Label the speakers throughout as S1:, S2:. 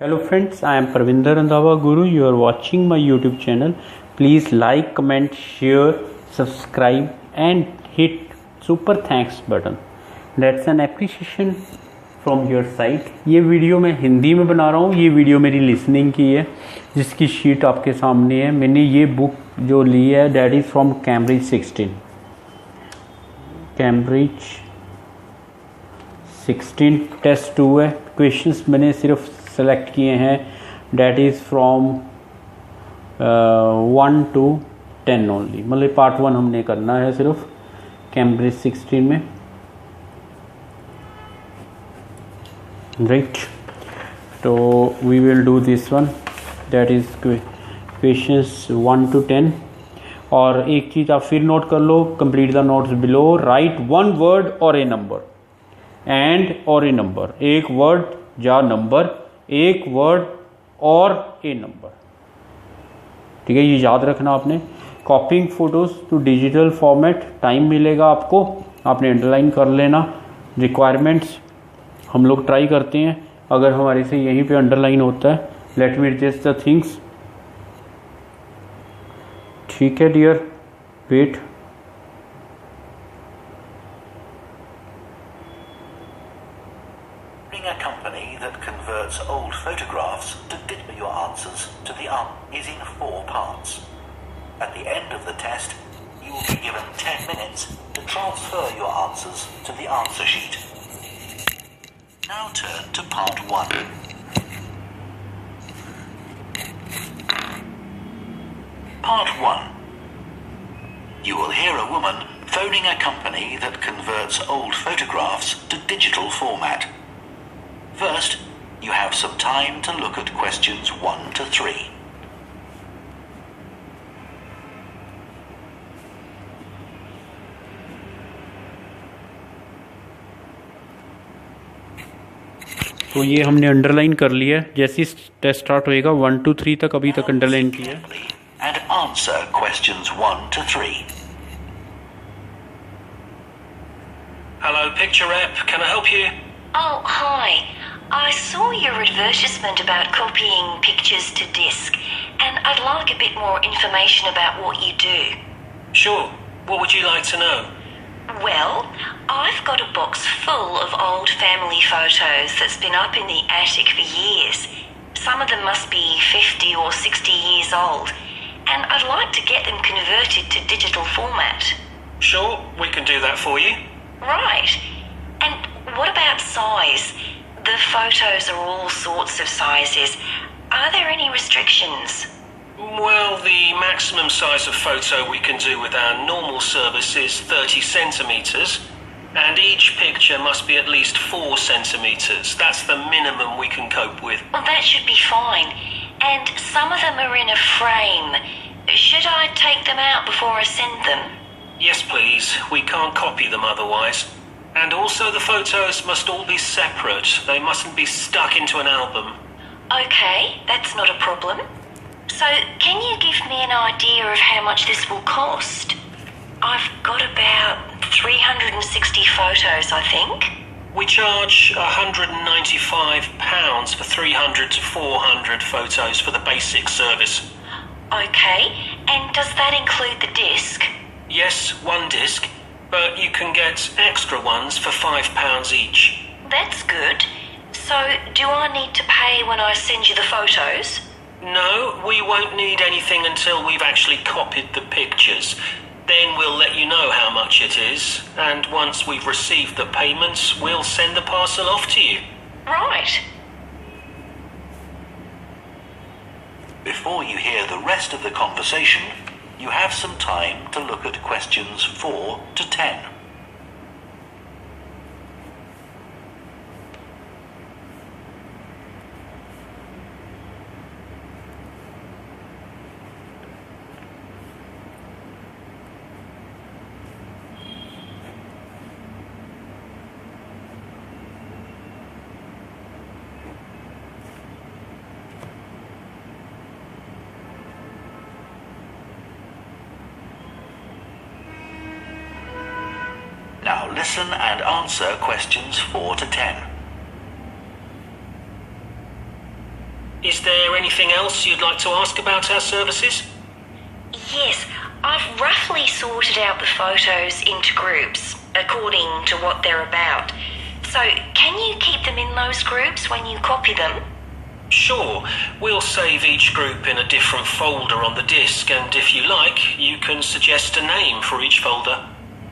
S1: Hello friends, I am Parvinder Randhawa Guru. You are watching my YouTube channel. Please like, comment, share, subscribe and hit super thanks button. That's an appreciation from your side. ये video मैं हिंदी में बना रहा हूँ. ये video मेरी listening की है जिसकी शीट आपके सामने है. मैंने ये बुक जो ली है that is from Cambridge 16 test 2 है. क्वेश्चंस मैंने सिर्फ सेलेक्ट किए हैं that is from 1 to 10 only. मतलब पार्ट 1 हमने करना है सिर्फ कैम्ब्रिज 16 में. राइट, तो we will do this one that is questions 1 to 10. और एक चीज़ आप फिर नोट कर लो, complete the notes below. Write one word और a number and or a number. एक वर्ड या नंबर, एक वर्ड और ए नंबर. ठीक है, ये याद रखना आपने. Copying photos to digital format. Time मिलेगा आपको, आपने अंडरलाइन कर लेना. रिक्वायरमेंट्स हम लोग ट्राई करते हैं, अगर हमारे से यहीं पे अंडरलाइन होता है. Let me adjust the things. ठीक है dear, wait.
S2: A company that converts old photographs to digital your answers to the is in 4 parts. At the end of the test, you will be given 10 minutes to transfer your answers to the answer sheet. Now turn to part 1. Part 1. You will hear a woman phoning a company that converts old photographs to digital format. First, you have some time to look at questions 1 to 3.
S1: तो ये हमने underline कर लिया है. जैसे ही test start होएगा 1 to 3 तक अभी तक अंडरलाइन किया है.
S2: And answer questions 1 to 3.
S3: Hello, Picture Rep. Can I help you?
S4: Oh, hi. I saw your advertisement about copying pictures to disk, and I'd like a bit more information about what you do.
S3: Sure. What would you like to know?
S4: Well, I've got a box full of old family photos that's been up in the attic for years. Some of them must be 50 or 60 years old, and I'd like to get them converted to digital format.
S3: Sure, we can do that for you.
S4: Right. And what about size? The photos are all sorts of sizes. Are there any restrictions?
S3: Well, the maximum size of photo we can do with our normal service is 30 centimetres, and each picture must be at least 4 centimetres. That's the minimum we can cope with.
S4: Well, that should be fine. And some of them are in a frame. Should I take them out before I send them?
S3: Yes, please. We can't copy them otherwise. And also the photos must all be separate. They mustn't be stuck into an album.
S4: Okay, that's not a problem. So, can you give me an idea of how much this will cost? I've got about 360 photos, I think.
S3: We charge £195 for 300 to 400 photos for the basic service.
S4: Okay, and does that include the disc?
S3: Yes, one disc. But you can get extra ones for £5 each.
S4: That's good. So, do I need to pay when I send you the photos?
S3: No, we won't need anything until we've actually copied the pictures. Then we'll let you know how much it is. And once we've received the payments, we'll send the parcel off to you.
S4: Right.
S2: Before you hear the rest of the conversation, you have some time to look at questions 4 to 10. Now listen and answer questions 4 to 10.
S3: Is there anything else you'd like to ask about our services?
S4: Yes, I've roughly sorted out the photos into groups according to what they're about. So, can you keep them in those groups when you copy them?
S3: Sure, we'll save each group in a different folder on the disk, and if you like, you can suggest a name for each folder.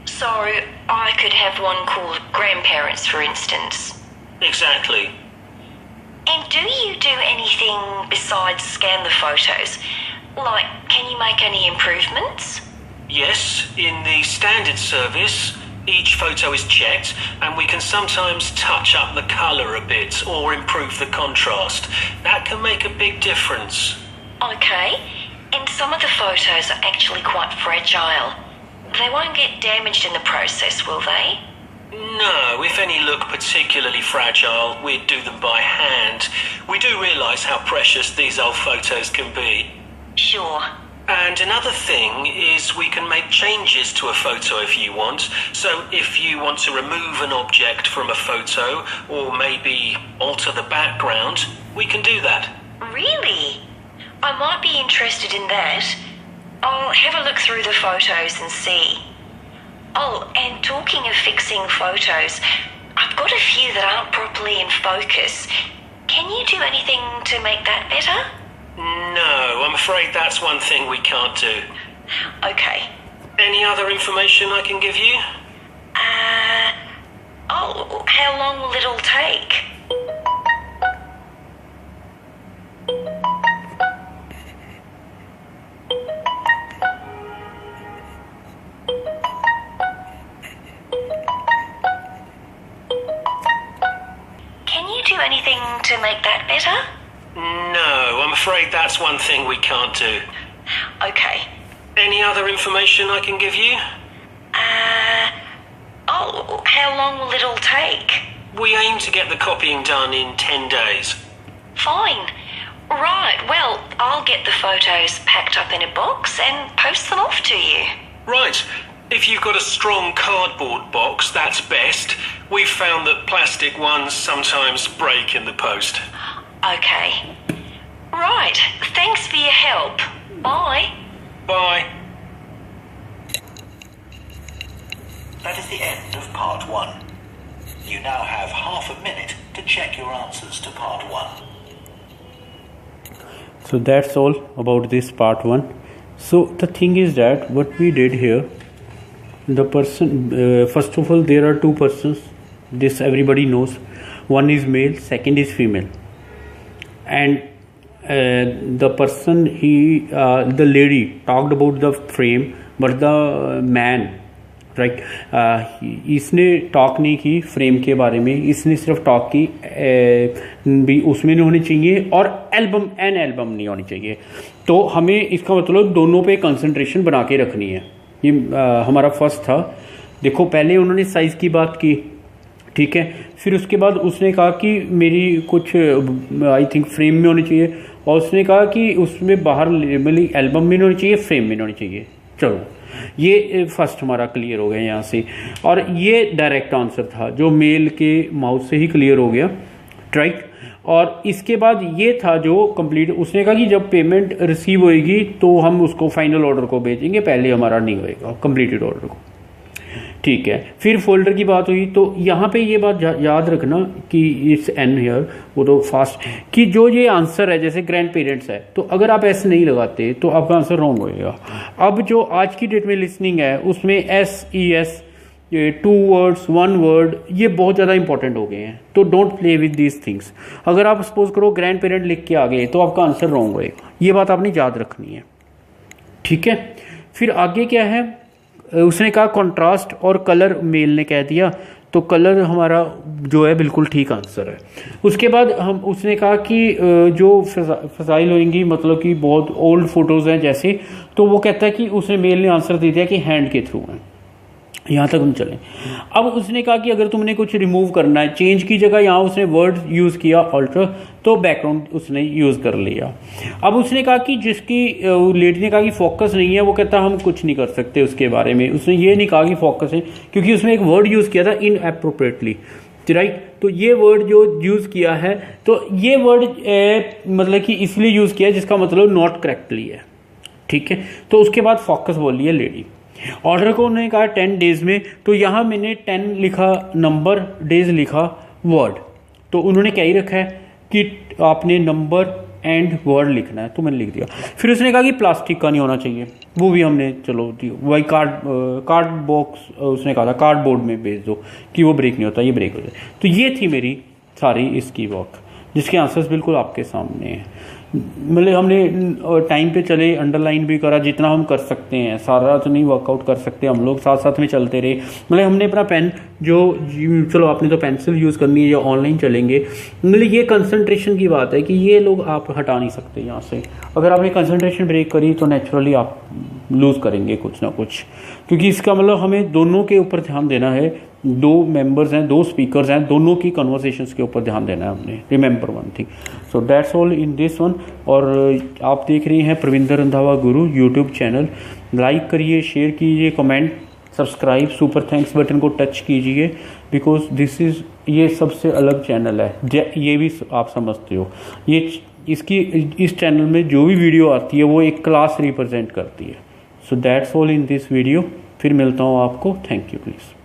S4: So, I could have one called Grandparents, for instance.
S3: Exactly.
S4: And do you do anything besides scan the photos? Like, can you make any improvements?
S3: Yes, in the standard service, each photo is checked, and we can sometimes touch up the colour a bit or improve the contrast. That can make a big difference.
S4: Okay, and some of the photos are actually quite fragile. They won't get damaged in the process, will they?
S3: No, if any look particularly fragile, we'd do them by hand. We do realise how precious these old photos can be.
S4: Sure.
S3: And another thing is we can make changes to a photo if you want. So if you want to remove an object from a photo or maybe alter the background, we can do that.
S4: Really? I might be interested in that. I'll have a look through the photos and see. Oh, and talking of fixing photos, I've got a few that aren't properly in focus. Can you do anything to make that better?
S3: No, I'm afraid that's one thing we can't do.
S4: Okay.
S3: Any other information I can give you?
S4: How long will it all take? Can you do anything to make that better?
S3: No, I'm afraid that's one thing we can't do.
S4: Okay.
S3: Any other information I can give you?
S4: How long will it all take?
S3: We aim to get the copying done in 10 days.
S4: Fine. Right, well, I'll get the photos packed up in a box and post them off to you.
S3: Right. If you've got a strong cardboard box, that's best. We've found that plastic ones sometimes break in the post.
S4: Okay. Right, thanks for your help. Bye.
S3: Bye.
S2: That is the end of part 1. You now have half a minute to check your answers to part 1.
S1: So that's all about this part 1. So the thing is that what we did here, the person, first of all, there are two persons. This everybody knows. One is male, second is female. And the person, the lady talked about the frame, but the man, right, इसने talk नहीं की frame के बारे में, इसने सिर्फ talk की भी उसमें नहीं होनी चाहिए और एल्बम नहीं होनी चाहिए. तो हमें इसका मतलब दोनों पे कंसंट्रेशन बना के रखनी है. ये हमारा फर्स्ट था. देखो पहले उन्होंने साइज़ की बात की, ठीक है, फिर उसके बाद उसने कहा कि मेरी कुछ आई थिंक फ्रेम में होनी चाहिए, और उसने कहा कि उसमें बाहर मतलब एल्बम में नहीं होनी चाहिए, फ्रेम में नहीं होनी चाहिए. चलो ये फर्स्ट हमारा क्लियर हो गया यहाँ से. और ये डायरेक्ट आंसर था जो मेल के माउथ से ही क्लियर हो गया, राइट. और इसके बाद ये था जो कंप्लीट, उसने कहा कि जब पेमेंट रिसीव होएगी तो हम उसको फाइनल ऑर्डर को भेजेंगे, पहले हमारा नहीं होएगा कंप्लीटेड ऑर्डर को, ठीक है. फिर फोल्डर की बात हुई, तो यहाँ पे ये बात याद रखना कि इट्स एन हियर, वो तो फास्ट कि जो ये आंसर है जैसे ग्रैंड पेरेंट्स है, तो अगर आप एस नहीं लगाते तो आपका आंसर रॉन्ग होएगा. अब जो आज की डेट में लिसनिंग है उसमें S E S, 2 words 1 word, ये बहुत ज़्यादा इंपॉर्टेंट हो गए हैं. तो don't play with these things. अगर आप सपोज करो ग्रैंड पेरेंट लिख के आ गए तो आपका आंसर रॉन्ग होएगा. ये बात आपने याद रखनी है, ठीक है. फिर आगे क्या है, उसने कहा कंट्रास्ट और कलर मेल ने कह दिया, तो कलर हमारा जो है बिल्कुल ठीक आंसर है. उसके बाद उसने कहा कि जो फजाइल होंगी मतलब कि बहुत ओल्ड फोटोज़ हैं जैसे, तो वो कहता है कि उसने मेल ने आंसर दे दिया कि हैंड के थ्रू हैं. यहाँ तक हम चलें. अब उसने कहा कि अगर तुमने कुछ रिमूव करना है, चेंज की जगह यहाँ उसने वर्ड यूज़ किया अल्टर, तो बैकग्राउंड उसने यूज़ कर लिया. अब उसने कहा कि जिसकी लेडी ने कहा कि फोकस नहीं है, वो कहता हम कुछ नहीं कर सकते उसके बारे में. उसने ये नहीं कहा कि फोकस है, क्योंकि उसने एक वर्ड यूज़ किया था इन अप्रोप्रिएटली, राइट। तो ये वर्ड जो यूज़ किया है, तो ये वर्ड मतलब कि इसलिए यूज़ किया है जिसका मतलब नॉट करेक्टली है, ठीक है। तो उसके बाद फोकस बोली है लेडी। ऑर्डर को उन्होंने कहा 10 डेज में, तो यहाँ मैंने 10 लिखा नंबर, डेज लिखा वर्ड। तो उन्होंने क्या ही रखा है कि आपने नंबर एंड वर्ड लिखना है, तो मैंने लिख दिया। फिर उसने कहा कि प्लास्टिक का नहीं होना चाहिए, वो भी हमने चलो वही कार्ड बॉक्स उसने कहा था कार्डबोर्ड में भेज दो कि वो ब्रेक नहीं होता, ये ब्रेक हो जाए। तो ये थी मेरी सारी इसकी वर्क, जिसके आंसर्स बिल्कुल आपके सामने हैं। मतलब हमने टाइम पे चले, अंडरलाइन भी करा जितना हम कर सकते हैं, सारा तो नहीं वर्कआउट कर सकते हम लोग, साथ साथ में चलते रहे। मतलब हमने अपना पेन जो चलो आपने तो पेंसिल यूज़ करनी है या ऑनलाइन चलेंगे, मतलब ये कंसंट्रेशन की बात है कि ये लोग आप हटा नहीं सकते यहाँ से। अगर आपने कंसंट्रेशन ब्रेक करी तो नेचुरली आप लूज़ करेंगे कुछ ना कुछ, क्योंकि इसका मतलब हमें दोनों के ऊपर ध्यान देना है। 2 मेंबर्स हैं, 2 स्पीकर्स हैं, दोनों की कन्वर्सेशंस के ऊपर ध्यान देना है हमने। Remember one thing. So that's all in this one. और आप देख रहे हैं प्रविंदर रंधावा गुरु यूट्यूब चैनल। लाइक करिए, शेयर कीजिए, comment, subscribe, super thanks button को टच कीजिए, बिकॉज दिस इज़ ये सबसे अलग चैनल है, ये भी आप समझते हो। ये इस चैनल में जो भी वीडियो आती है वो एक क्लास रिप्रेजेंट करती है। So that's all in this video. फिर मिलता हूँ आपको। Thank you please.